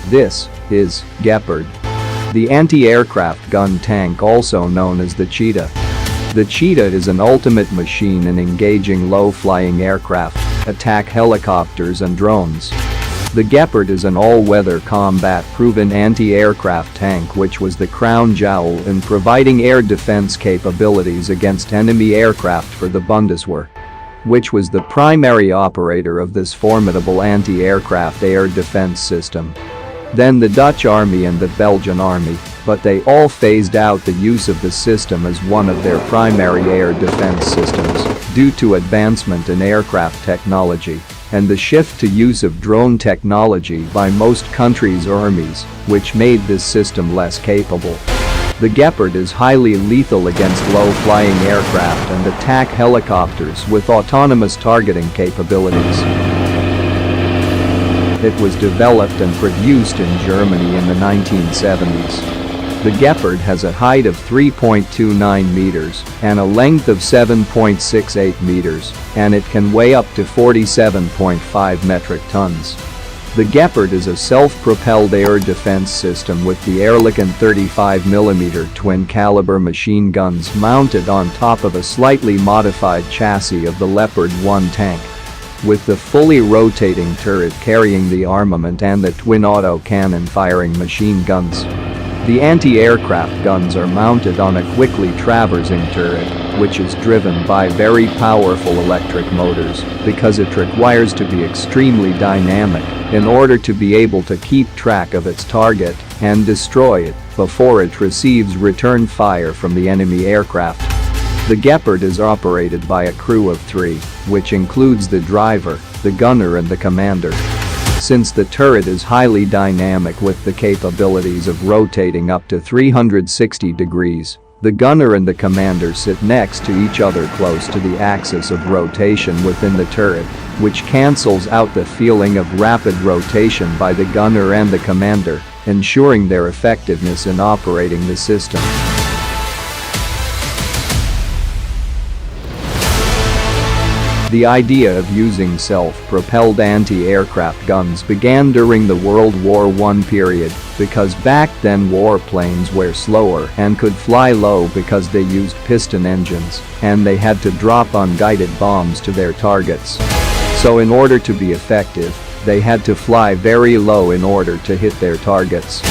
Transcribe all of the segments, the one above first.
This is Gepard, the anti-aircraft gun tank also known as the Cheetah. The Cheetah is an ultimate machine in engaging low-flying aircraft, attack helicopters and drones. The Gepard is an all-weather combat-proven anti-aircraft tank which was the crown jewel in providing air defense capabilities against enemy aircraft for the Bundeswehr, which was the primary operator of this formidable anti-aircraft air defense system. Then the Dutch army and the Belgian army, but they all phased out the use of the system as one of their primary air defense systems due to advancement in aircraft technology and the shift to use of drone technology by most countries' armies, which made this system less capable. The Gepard is highly lethal against low-flying aircraft and attack helicopters with autonomous targeting capabilities. It was developed and produced in Germany in the 1970s. The Gepard has a height of 3.29 meters and a length of 7.68 meters, and it can weigh up to 47.5 metric tons. The Gepard is a self-propelled air defense system with the Ehrlichen 35mm twin-caliber machine guns mounted on top of a slightly modified chassis of the Leopard 1 tank, with the fully rotating turret carrying the armament and the twin auto-cannon firing machine guns. The anti-aircraft guns are mounted on a quickly traversing turret, which is driven by very powerful electric motors because it requires to be extremely dynamic in order to be able to keep track of its target and destroy it before it receives return fire from the enemy aircraft. The Gepard is operated by a crew of 3, which includes the driver, the gunner and the commander. Since the turret is highly dynamic with the capabilities of rotating up to 360 degrees, the gunner and the commander sit next to each other close to the axis of rotation within the turret, which cancels out the feeling of rapid rotation by the gunner and the commander, ensuring their effectiveness in operating the system. The idea of using self-propelled anti-aircraft guns began during the World War I period because back then warplanes were slower and could fly low because they used piston engines and they had to drop unguided bombs to their targets. So in order to be effective, they had to fly very low in order to hit their targets.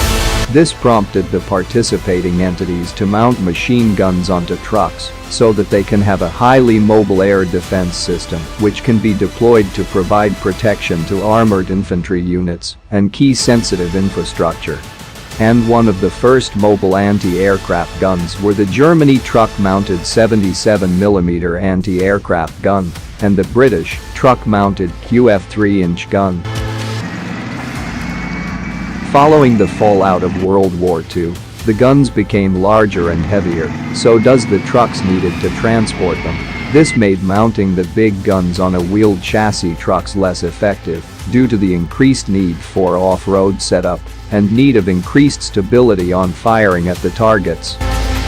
This prompted the participating entities to mount machine guns onto trucks so that they can have a highly mobile air defense system which can be deployed to provide protection to armored infantry units and key sensitive infrastructure. And one of the first mobile anti-aircraft guns were the Germany truck-mounted 77mm anti-aircraft gun and the British truck-mounted QF 3-inch gun. Following the fallout of World War II, the guns became larger and heavier, so does the trucks needed to transport them. This made mounting the big guns on a wheeled chassis trucks less effective due to the increased need for off-road setup and need of increased stability on firing at the targets.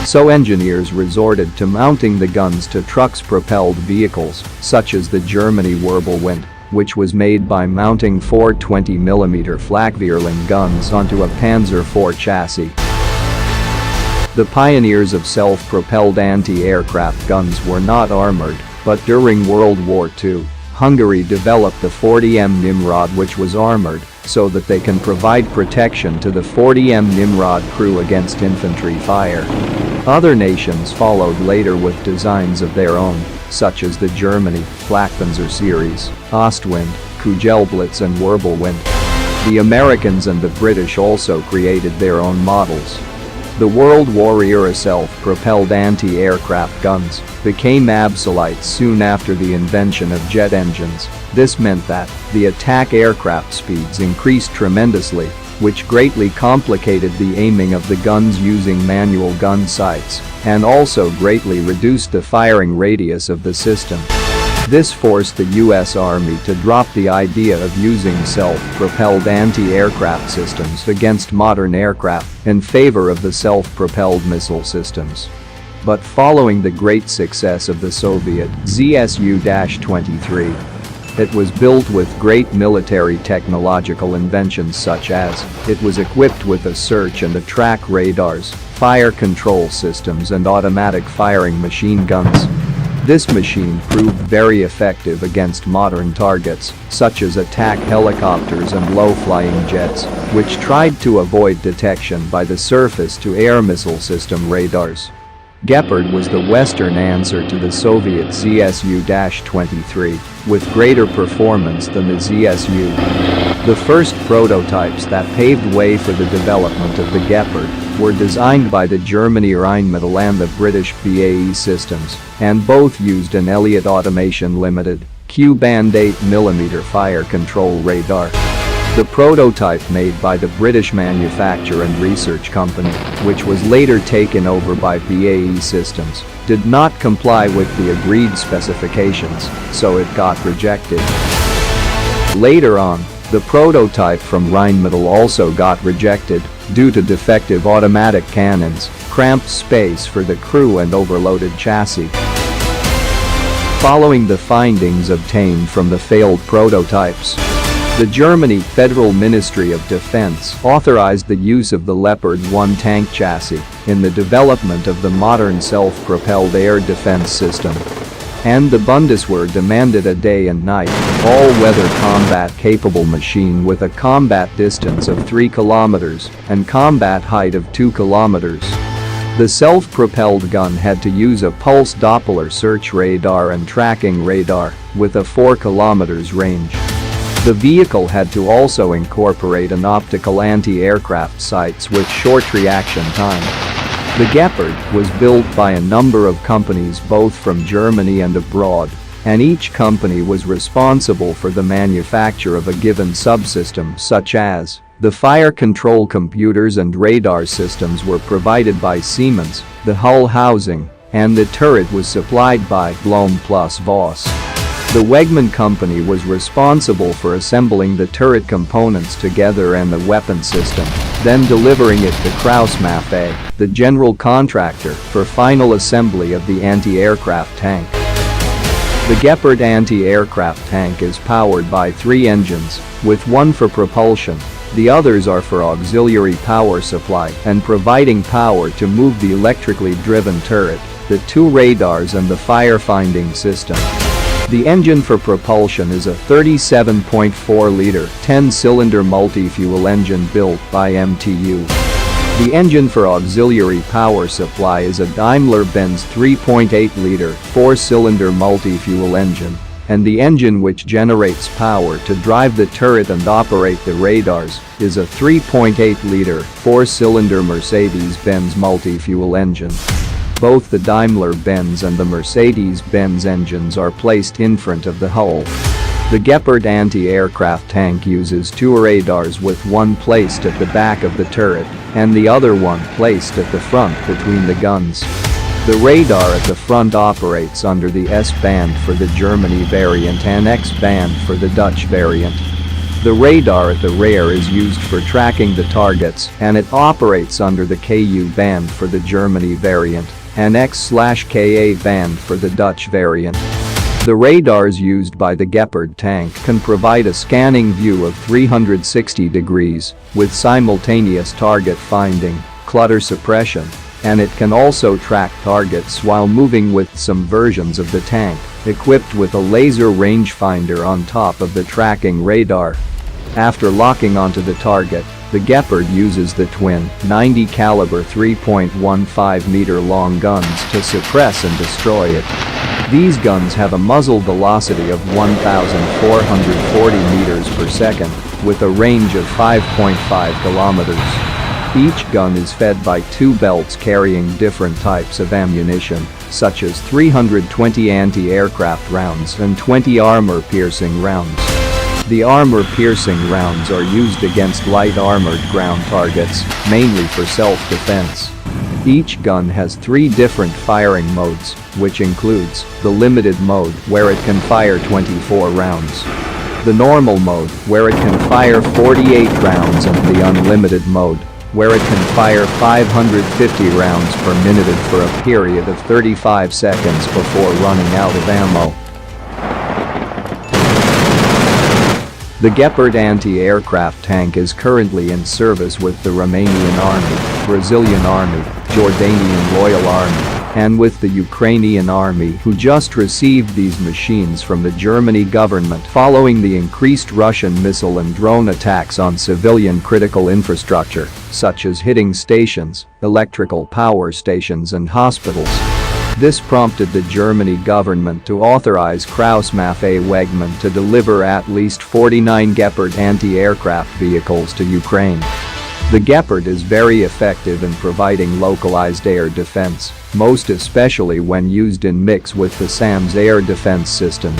So engineers resorted to mounting the guns to trucks-propelled vehicles, such as the Germany Wirbelwind, which was made by mounting 4 20mm Flak-Vierling guns onto a Panzer IV chassis. The pioneers of self-propelled anti-aircraft guns were not armored, but during World War II, Hungary developed the 40M Nimrod, which was armored so that they can provide protection to the 40M Nimrod crew against infantry fire. Other nations followed later with designs of their own, such as the Germany Flakpanzer series, Ostwind, Kugelblitz and Wirbelwind. The Americans and the British also created their own models. The World War-era self-propelled anti-aircraft guns became absolute soon after the invention of jet engines. This meant that the attack aircraft speeds increased tremendously, which greatly complicated the aiming of the guns using manual gun sights and also greatly reduced the firing radius of the system. This forced the US Army to drop the idea of using self-propelled anti-aircraft systems against modern aircraft in favor of the self-propelled missile systems. But following the great success of the Soviet ZSU-23, It was built with great military technological inventions such as, it was equipped with a search and track radars, fire control systems and automatic firing machine guns. This machine proved very effective against modern targets, such as attack helicopters and low-flying jets, which tried to avoid detection by the surface-to-air missile system radars. Gepard was the Western answer to the Soviet ZSU-23, with greater performance than the ZSU. The first prototypes that paved way for the development of the Gepard were designed by the Germany Rheinmetall and the British BAE Systems, and both used an Elliott Automation Limited Q-band 8mm fire control radar. The prototype made by the British Manufacture and Research Company, which was later taken over by BAE Systems, did not comply with the agreed specifications, so it got rejected. Later on, the prototype from Rheinmetall also got rejected due to defective automatic cannons, cramped space for the crew and overloaded chassis. Following the findings obtained from the failed prototypes, the Germany Federal Ministry of Defense authorized the use of the Leopard 1 tank chassis in the development of the modern self-propelled air defense system. And the Bundeswehr demanded a day and night, all-weather combat-capable machine with a combat distance of 3 kilometers and combat height of 2 kilometers. The self-propelled gun had to use a pulse Doppler search radar and tracking radar with a 4 kilometers range. The vehicle had to also incorporate an optical anti-aircraft sights with short reaction time. The Gepard was built by a number of companies both from Germany and abroad, and each company was responsible for the manufacture of a given subsystem such as the fire control computers and radar systems were provided by Siemens, the hull housing, and the turret was supplied by Blohm plus Voss. The Wegmann company was responsible for assembling the turret components together and the weapon system, then delivering it to Krauss-Maffei, the general contractor, for final assembly of the anti-aircraft tank. The Gepard anti-aircraft tank is powered by 3 engines, with one for propulsion. The others are for auxiliary power supply and providing power to move the electrically driven turret, the 2 radars and the firefighting system. The engine for propulsion is a 37.4-liter 10-cylinder multi-fuel engine built by MTU. The engine for auxiliary power supply is a Daimler-Benz 3.8-liter 4-cylinder multi-fuel engine, and the engine which generates power to drive the turret and operate the radars is a 3.8-liter 4-cylinder Mercedes-Benz multi-fuel engine. Both the Daimler-Benz and the Mercedes-Benz engines are placed in front of the hull. The Gepard anti-aircraft tank uses 2 radars with one placed at the back of the turret and the other one placed at the front between the guns. The radar at the front operates under the S-band for the Germany variant and X-band for the Dutch variant. The radar at the rear is used for tracking the targets and it operates under the Ku band for the Germany variant and X/Ka band for the Dutch variant. The radars used by the Gepard tank can provide a scanning view of 360 degrees with simultaneous target finding, clutter suppression, and it can also track targets while moving with some versions of the tank equipped with a laser rangefinder on top of the tracking radar. After locking onto the target, the Gepard uses the twin 90 caliber 3.15 meter long guns to suppress and destroy it. These guns have a muzzle velocity of 1,440 meters per second with a range of 5.5 kilometers. Each gun is fed by 2 belts carrying different types of ammunition, such as 320 anti-aircraft rounds and 20 armor-piercing rounds. The armor-piercing rounds are used against light armored ground targets, mainly for self-defense. Each gun has 3 different firing modes, which includes the limited mode, where it can fire 24 rounds, the normal mode, where it can fire 48 rounds, and the unlimited mode, where it can fire 550 rounds per minute for a period of 35 seconds before running out of ammo. The Gepard anti-aircraft tank is currently in service with the Romanian Army, Brazilian Army, Jordanian Loyal Army, and with the Ukrainian Army, who just received these machines from the Germany government following the increased Russian missile and drone attacks on civilian critical infrastructure, such as hitting stations, electrical power stations and hospitals. This prompted the Germany government to authorize Krauss-Maffei Wegmann to deliver at least 49 Gepard anti-aircraft vehicles to Ukraine. The Gepard is very effective in providing localized air defense, most especially when used in mix with the SAM's air defense systems.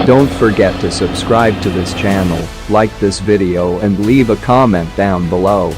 Don't forget to subscribe to this channel, like this video and leave a comment down below.